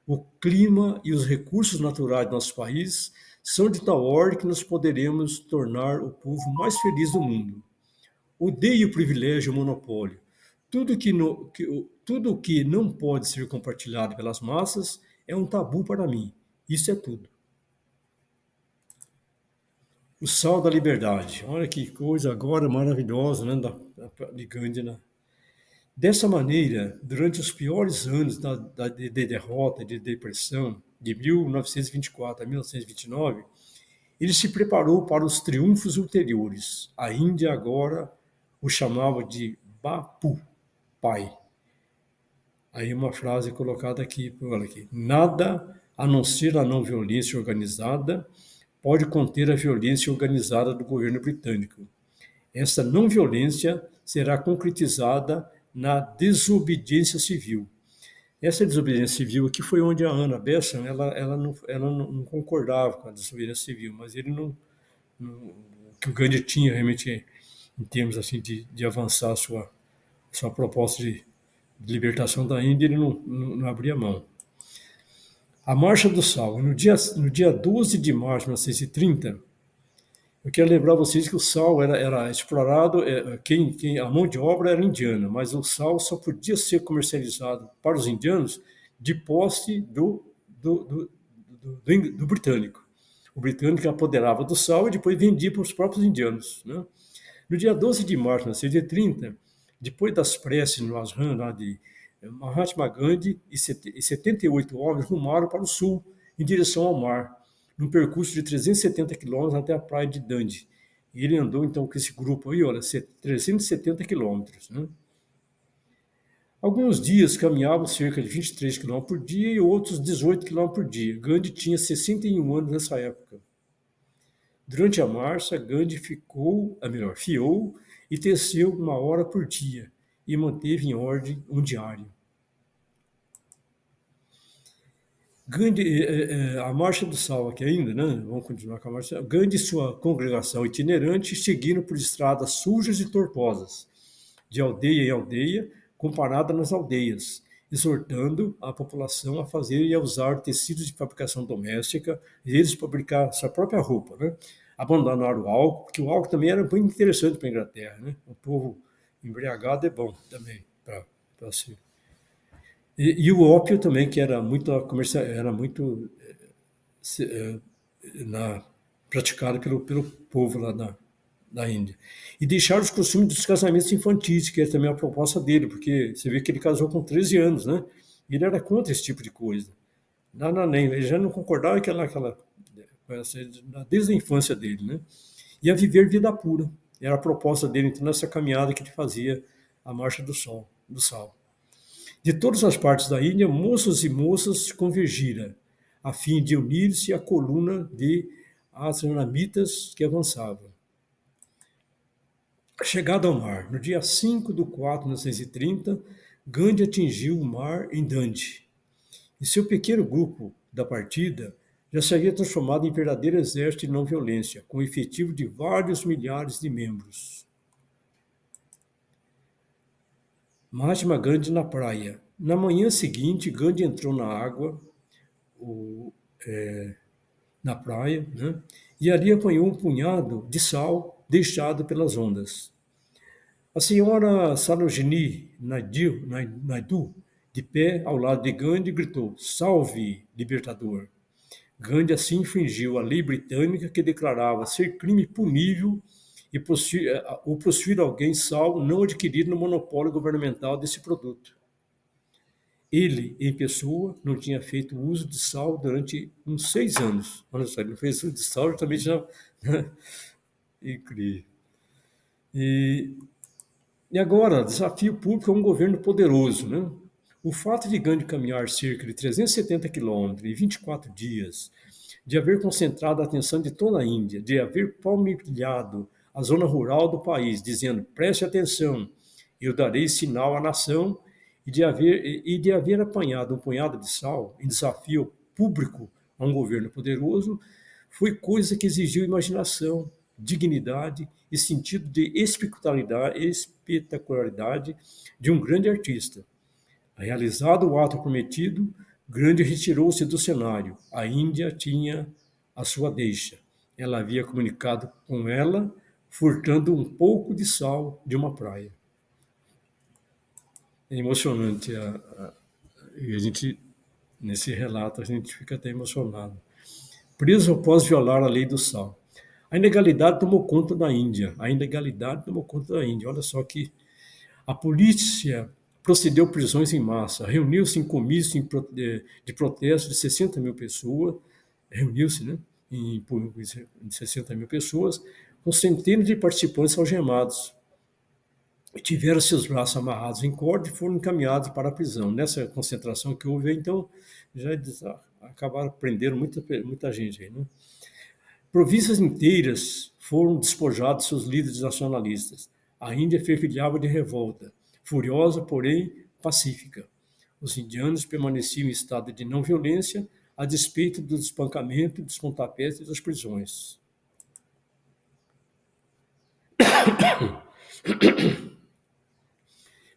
S1: o clima e os recursos naturais do nosso país são de tal ordem que nós poderemos tornar o povo mais feliz do mundo. Odeio o privilégio e o monopólio. Tudo que não pode ser compartilhado pelas massas é um tabu para mim. Isso é tudo. O sal da liberdade. Olha que coisa agora maravilhosa, né, de Gandhi, né? Dessa maneira, durante os piores anos de derrota, de depressão, de 1924 a 1929, ele se preparou para os triunfos ulteriores. A Índia agora o chamava de Bapu, pai. Aí uma frase colocada aqui, olha aqui. Nada a não ser a não violência organizada pode conter a violência organizada do governo britânico. Essa não violência será concretizada na desobediência civil. Essa desobediência civil aqui foi onde a Anna Besant, ela não concordava com a desobediência civil, mas ele o que o Gandhi tinha realmente em termos assim de avançar a sua proposta de libertação da Índia, ele não abria mão. A Marcha do Sal. No dia 12 de março de 1930, eu quero lembrar vocês que o sal era explorado, a mão de obra era indiana, mas o sal só podia ser comercializado para os indianos de posse do britânico. O britânico apoderava do sal e depois vendia para os próprios indianos, né? No dia 12 de março de 1930, depois das preces no ashram lá de Mahatma Gandhi e 78 homens rumaram para o sul, em direção ao mar, num percurso de 370 quilômetros até a praia de Dundee. E ele andou então com esse grupo aí, olha, 370 quilômetros, né? Alguns dias caminhavam cerca de 23 quilômetros por dia e outros 18 quilômetros por dia. Gandhi tinha 61 anos nessa época. Durante a marcha, Gandhi fiou e teceu 1 hora por dia e manteve em ordem um diário. Gandhi, a Marcha do Sal aqui ainda, né? Vamos continuar com a marcha. Gandhi e sua congregação itinerante seguiram por estradas sujas e tortuosas, de aldeia em aldeia, comparada nas aldeias, exortando a população a fazer e a usar tecidos de fabricação doméstica, e eles fabricar sua própria roupa, né? Abandonar o álcool, porque o álcool também era muito interessante para a Inglaterra, né? O povo embriagado é bom também para se. E o ópio também, que era muito comercial, era muito na, praticado pelo povo lá da Índia. E deixar os costumes dos casamentos infantis, que é também a proposta dele, porque você vê que ele casou com 13 anos, né? E ele era contra esse tipo de coisa. Não, nem, ele já não concordava desde a infância dele, né? E a viver vida pura. Era a proposta dele, então, nessa caminhada que ele fazia a Marcha do Sal. De todas as partes da Índia, moços e moças convergiram, a fim de unir-se à coluna de asranamitas que avançava. Chegada ao mar, no dia 5 de 4 de 1930, Gandhi atingiu o mar em Dundee. E seu pequeno grupo da partida já se havia transformado em verdadeiro exército de não-violência, com um efetivo de vários milhares de membros. Mahatma Gandhi na praia. Na manhã seguinte, Gandhi entrou na água, na praia, né? E ali apanhou um punhado de sal deixado pelas ondas. A senhora Sarojini Naidu, de pé ao lado de Gandhi, gritou: "Salve, libertador!" Gandhi assim infringiu a lei britânica que declarava ser crime punível o possuir alguém sal não adquirido no monopólio governamental desse produto. Ele, em pessoa, não tinha feito uso de sal durante uns 6 anos. Olha só, ele não fez uso de sal também, já. Né? Incrível. E, E agora, desafio público a um governo poderoso, né? O fato de Gandhi caminhar cerca de 370 quilômetros em 24 dias, de haver concentrado a atenção de toda a Índia, de haver palmilhado a zona rural do país, dizendo: preste atenção, eu darei sinal à nação, e de haver apanhado um punhado de sal em desafio público a um governo poderoso, foi coisa que exigiu imaginação, dignidade e sentido de espetacularidade de um grande artista. Realizado o ato prometido, Grande retirou-se do cenário. A Índia tinha a sua deixa. Ela havia comunicado com ela, furtando um pouco de sal de uma praia. É emocionante. E a gente, nesse relato, a gente fica até emocionado. Preso após violar a lei do sal. A ilegalidade tomou conta da Índia. A ilegalidade tomou conta da Índia. Olha só que a polícia procedeu prisões em massa, reuniu-se em comício de protesto de 60 mil pessoas, reuniu-se, né, em 60 mil pessoas, com centenas de participantes algemados. E tiveram seus braços amarrados em corda e foram encaminhados para a prisão. Nessa concentração que houve, então, já acabaram prendendo muita gente aí, né? Províncias inteiras foram despojadas de seus líderes nacionalistas. A Índia fervilhava de revolta, furiosa, porém pacífica. Os indianos permaneciam em estado de não violência, a despeito do espancamento, dos pontapés e das prisões.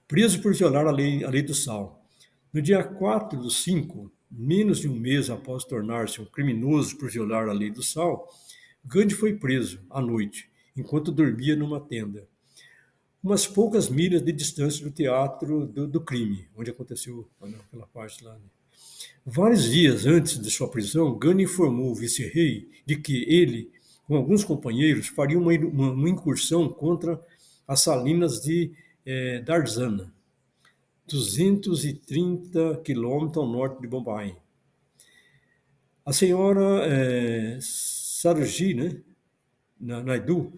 S1: Preso por violar a lei do sal. No dia 4 do 5, menos de um mês após tornar-se um criminoso por violar a lei do sal, Gandhi foi preso à noite, enquanto dormia numa tenda, umas poucas milhas de distância do teatro do crime, onde aconteceu aquela parte lá. Né? Vários dias antes de sua prisão, Gandhi informou o vice-rei de que ele, com alguns companheiros, faria uma incursão contra as salinas de Darzana, 230 quilômetros ao norte de Bombay. A senhora Sarojini, né, Naidu,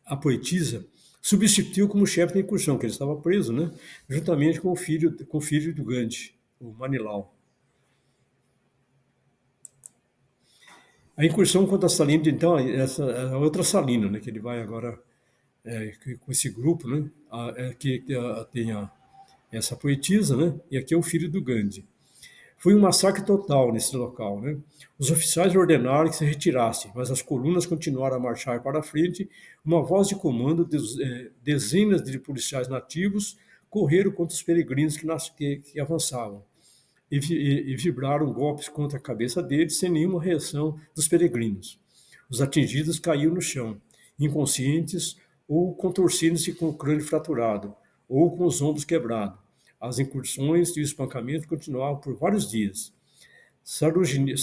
S1: a poetisa, substituiu como chefe da incursão, que ele estava preso, né, juntamente com o filho do Gandhi, o Manilau. A incursão contra a Salina, então, essa é a outra Salina, né, que ele vai agora com esse grupo, né, que tem essa poetisa, né, e aqui é o filho do Gandhi. Foi um massacre total nesse local. Né? Os oficiais ordenaram que se retirasse, mas as colunas continuaram a marchar para a frente. Uma voz de comando, dezenas de policiais nativos correram contra os peregrinos que avançavam e vibraram golpes contra a cabeça deles sem nenhuma reação dos peregrinos. Os atingidos caíram no chão, inconscientes ou contorcendo-se com o crânio fraturado ou com os ombros quebrados. As incursões e o espancamento continuavam por vários dias. Sarojini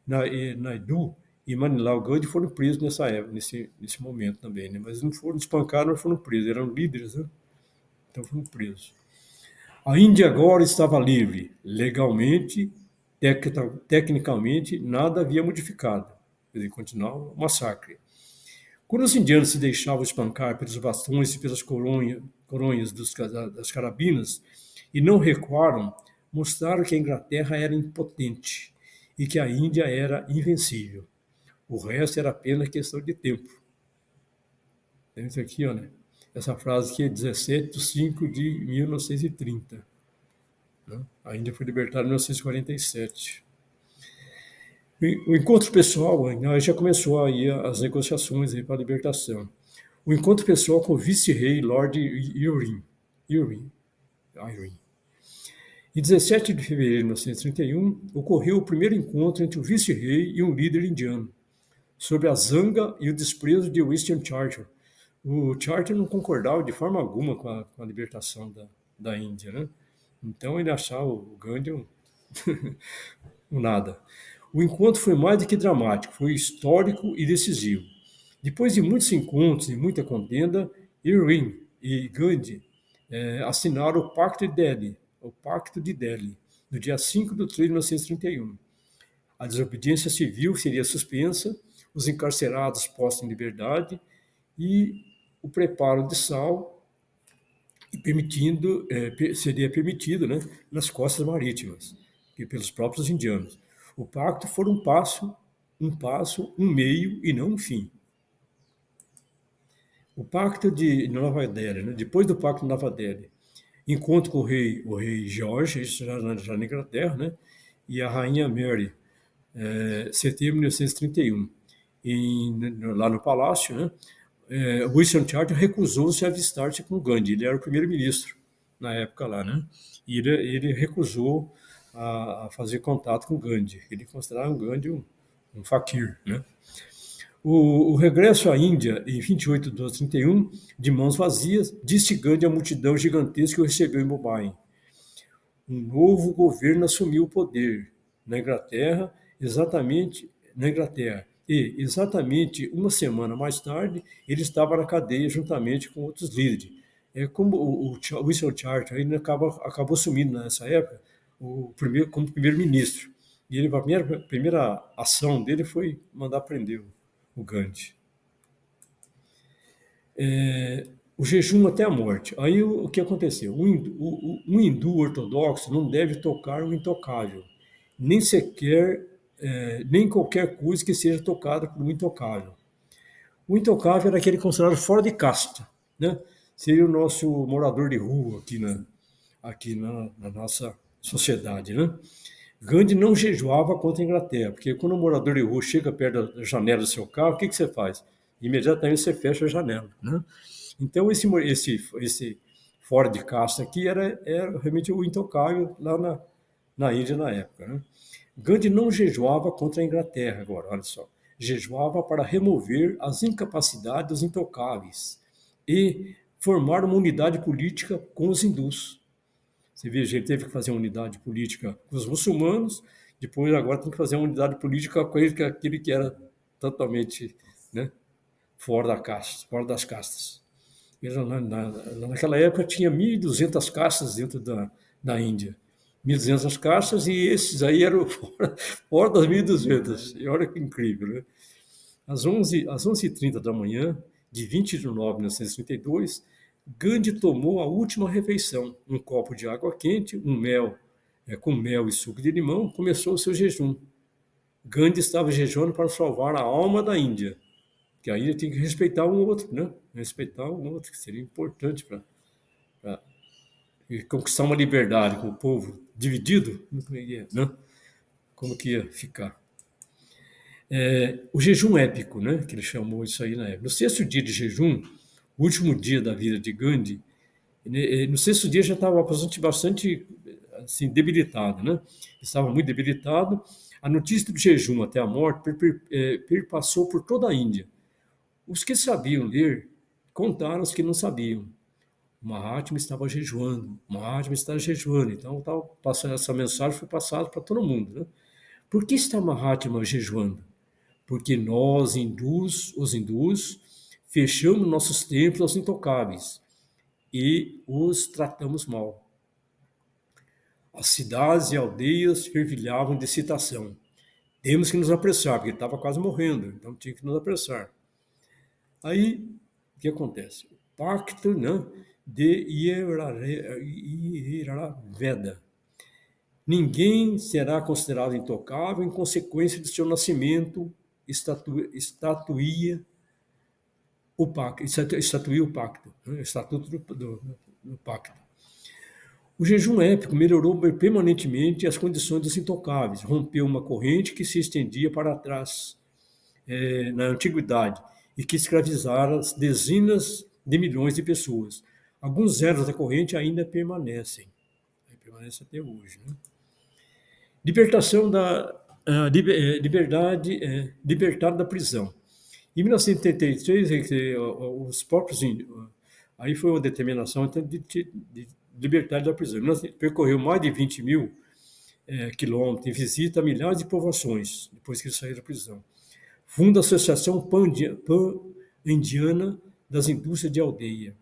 S1: Naidu e Manilau Gandhi foram presos nessa época, nesse momento também, né? Mas não foram espancados, não foram presos, eram líderes, né? Então foram presos. A Índia agora estava livre, legalmente, tecnicamente, nada havia modificado. Quer dizer, continuava o massacre. Quando os indianos se deixavam espancar pelos bastões e pelas coronhas das carabinas e não recuaram, mostraram que a Inglaterra era impotente e que a Índia era invencível. O resto era apenas questão de tempo. Tem isso aqui, olha. Essa frase aqui é 17 de 5 de 1930. Né? A Índia foi libertada em 1947. O encontro pessoal, aí já começou aí as negociações aí para a libertação. O encontro pessoal com o vice-rei Lord Irwin. Em 17 de fevereiro de 1931, ocorreu o primeiro encontro entre o vice-rei e um líder indiano, sobre a zanga e o desprezo de Winston Churchill. O Churchill não concordava de forma alguma com a libertação da Índia, né? Então ele achava o Gandhi um nada. O encontro foi mais do que dramático, foi histórico e decisivo. Depois de muitos encontros e muita contenda, Irwin e Gandhi assinaram o Pacto de Delhi, no dia 5 de 3 de 1931. A desobediência civil seria suspensa, os encarcerados postos em liberdade e o preparo de sal e permitindo, seria permitido, né, nas costas marítimas, e pelos próprios indianos. O pacto foi um passo, um meio e não um fim. O pacto de Nova Delhi, né, depois do pacto de Nova Delhi, encontro com o rei George, isso já na Inglaterra, né, e a rainha Mary, setembro de 1931, lá no palácio, né, Winston Churchill recusou-se a avistar-se com Gandhi. Ele era o primeiro-ministro na época lá, né? E ele recusou a fazer contato com Gandhi. Ele considerava o Gandhi um faquir, né? O regresso à Índia, em 28 de 12 de 31, de mãos vazias, disse Gandhi à multidão gigantesca que o recebeu em Mumbai. Um novo governo assumiu o poder na Inglaterra, exatamente uma semana mais tarde, ele estava na cadeia juntamente com outros líderes. É como o Winston Churchill ele acabou assumindo nessa época como primeiro-ministro. E ele, a primeira ação dele foi mandar prender o Gandhi. O jejum até a morte. Aí o que aconteceu? Um hindu ortodoxo não deve tocar o intocável, nem sequer, nem qualquer coisa que seja tocada por um intocável. O intocável era aquele considerado fora de casta, né? Seria o nosso morador de rua aqui na nossa sociedade, né? Gandhi não jejuava contra a Inglaterra, porque quando o morador de rua chega perto da janela do seu carro, o que você faz? Imediatamente você fecha a janela, né? Então, esse fora de casta aqui era realmente o intocável lá na Índia na época, né? Gandhi não jejuava contra a Inglaterra agora, olha só. Jejuava para remover as incapacidades dos intocáveis e formar uma unidade política com os hindus. Você veja, ele teve que fazer uma unidade política com os muçulmanos, depois agora tem que fazer uma unidade política com aquele que era totalmente, né, fora da casta, fora das castas. Naquela época tinha 1.200 castas dentro da Índia. 1.200 castas e esses aí eram fora das 1.200. E olha que incrível, né? Às 11h30 da manhã, de 20 de nove de 1932, Gandhi tomou a última refeição, um copo de água quente, com mel e suco de limão, começou o seu jejum. Gandhi estava jejuando para salvar a alma da Índia, que a Índia tem que respeitar um outro, né? Respeitar um outro, que seria importante para conquistar uma liberdade com o povo dividido, né? Como que ia ficar? O jejum épico, né? Que ele chamou isso aí na época. No sexto dia de jejum, o último dia da vida de Gandhi, no sexto dia já estava bastante assim, debilitado, né? Estava muito debilitado. A notícia do jejum até a morte perpassou por toda a Índia. Os que sabiam ler contaram os que não sabiam. Mahatma estava jejuando, Mahatma está jejuando. Então, passando essa mensagem foi passada para todo mundo, né? Por que está Mahatma jejuando? Porque nós, os hindus, fechamos nossos templos aos intocáveis e os tratamos mal. As cidades e aldeias fervilhavam de excitação. Temos que nos apressar, porque ele estava quase morrendo, então tinha que nos apressar. Aí, o que acontece? O pacto, né, de Iyagraveda. Ninguém será considerado intocável em consequência de seu nascimento, estatuía o pacto, né, estatuto do pacto. O jejum épico melhorou permanentemente as condições dos intocáveis, rompeu uma corrente que se estendia para trás na antiguidade e que escravizara dezenas de milhões de pessoas. Alguns elos da corrente ainda permanecem até hoje, né? Libertação da liberdade, libertado da prisão. Em 1983, os próprios índios, aí foi uma determinação então, de liberdade da prisão. Percorreu mais de 20 mil quilômetros em visita a milhares de povoações, depois que ele saiu da prisão. Funda a Associação Pan-Indiana das Indústrias de Aldeia.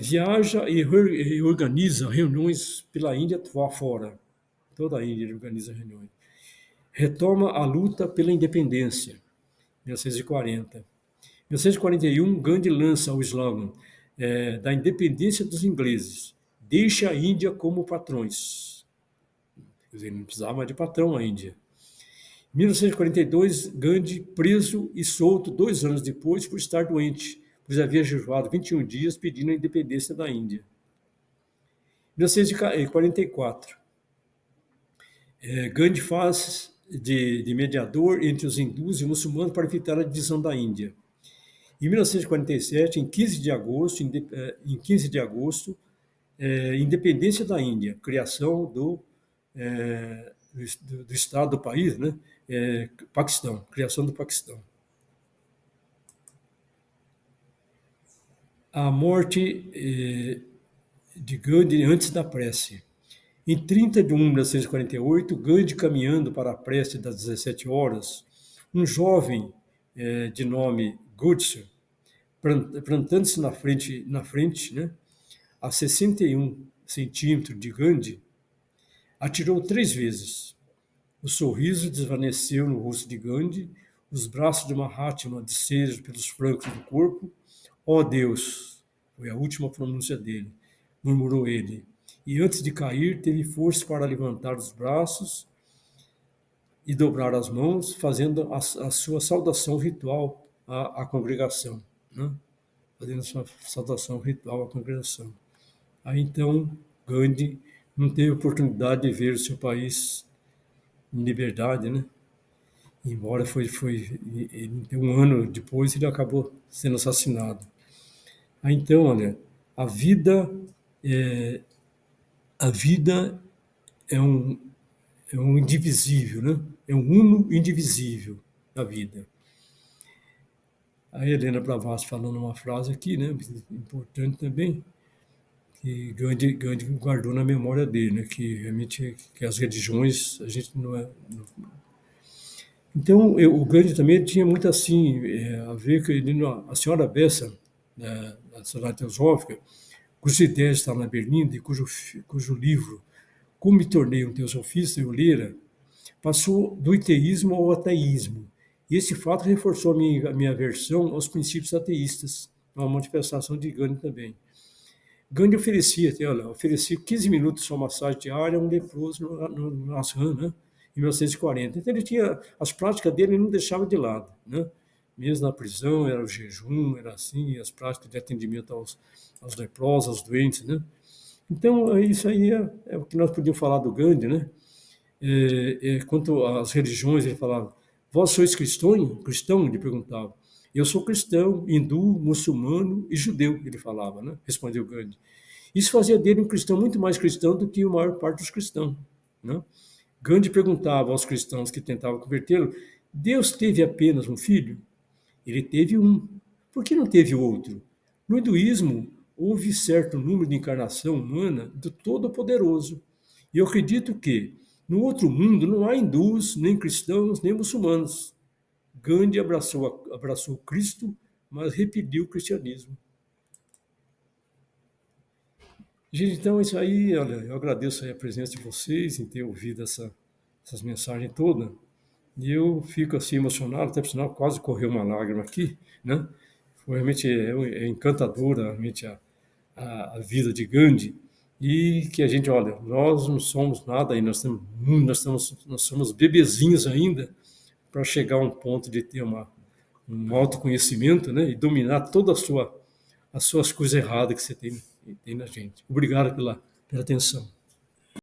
S1: Viaja e organiza reuniões pela Índia fora. Toda a Índia organiza reuniões. Retoma a luta pela independência, 1940. 1941, Gandhi lança o slogan da independência dos ingleses. Deixe a Índia como patrões. Quer dizer, não precisava mais de patrão a Índia. 1942, Gandhi preso e solto 2 anos depois por estar doente, pois havia jejuado 21 dias pedindo a independência da Índia. 1944, Gandhi faz de mediador entre os hindus e muçulmanos para evitar a divisão da Índia. Em 1947, em 15 de agosto, independência da Índia, criação do Estado do país, né? Paquistão, criação do Paquistão. A morte de Gandhi antes da prece. Em 30 de 1 de 1948, Gandhi caminhando para a prece das 17 horas, um jovem de nome Godse, plantando-se na frente, né, a 61 centímetros de Gandhi, atirou 3 vezes. O sorriso desvaneceu no rosto de Gandhi, os braços de Mahatma desceram pelos flancos do corpo. Ó Deus, foi a última pronúncia dele, murmurou ele. E antes de cair, teve força para levantar os braços e dobrar as mãos, fazendo a sua saudação ritual à congregação, né? Fazendo a sua saudação ritual à congregação. Aí então, Gandhi não teve oportunidade de ver o seu país em liberdade, né? Embora um ano depois ele acabou sendo assassinado. Aí então, olha, a vida é, a vida é um indivisível, né? É um uno indivisível a vida. A Helena Blavatsky falando uma frase aqui, né? Importante também, que Gandhi guardou na memória dele, né? Que realmente que as religiões a gente não é. Então, o Gandhi também tinha muito assim a ver com ele, a senhora Bessa, da Sociedade Teosófica, cuja ideia está na Berlinda e cujo livro Como me tornei um teosofista, eu lera, passou do ateísmo ao ateísmo. E esse fato reforçou a minha aversão aos princípios ateístas, uma manifestação de Gandhi também. Gandhi oferecia 15 minutos de sua massagem diária a um leproso no Assam, né, em 1940. Então ele tinha, as práticas dele ele não deixava de lado, né? Mesmo na prisão, era o jejum, era assim, as práticas de atendimento aos leprosos, aos doentes, né? Então, isso aí é o que nós podíamos falar do Gandhi, né? Quanto às religiões, ele falava, vós sois cristão? Cristão? Ele perguntava. Eu sou cristão, hindu, muçulmano e judeu, ele falava, né? Respondeu Gandhi. Isso fazia dele um cristão muito mais cristão do que a maior parte dos cristãos, né? Gandhi perguntava aos cristãos que tentavam convertê-lo, Deus teve apenas um filho? Ele teve um. Por que não teve outro? No hinduísmo, houve certo número de encarnação humana do Todo-Poderoso. E eu acredito que no outro mundo não há hindus, nem cristãos, nem muçulmanos. Gandhi abraçou Cristo, mas repeliu o cristianismo. Gente, então é isso aí. Olha, eu agradeço aí a presença de vocês em ter ouvido essas mensagens todas. E eu fico assim emocionado, até por sinal quase correu uma lágrima aqui, né? Foi realmente encantadora realmente a vida de Gandhi e que a gente, olha, nós não somos nada aí, nós somos bebezinhos ainda para chegar a um ponto de ter um autoconhecimento, né? E dominar toda as suas coisas erradas que você tem na gente. Obrigado pela atenção.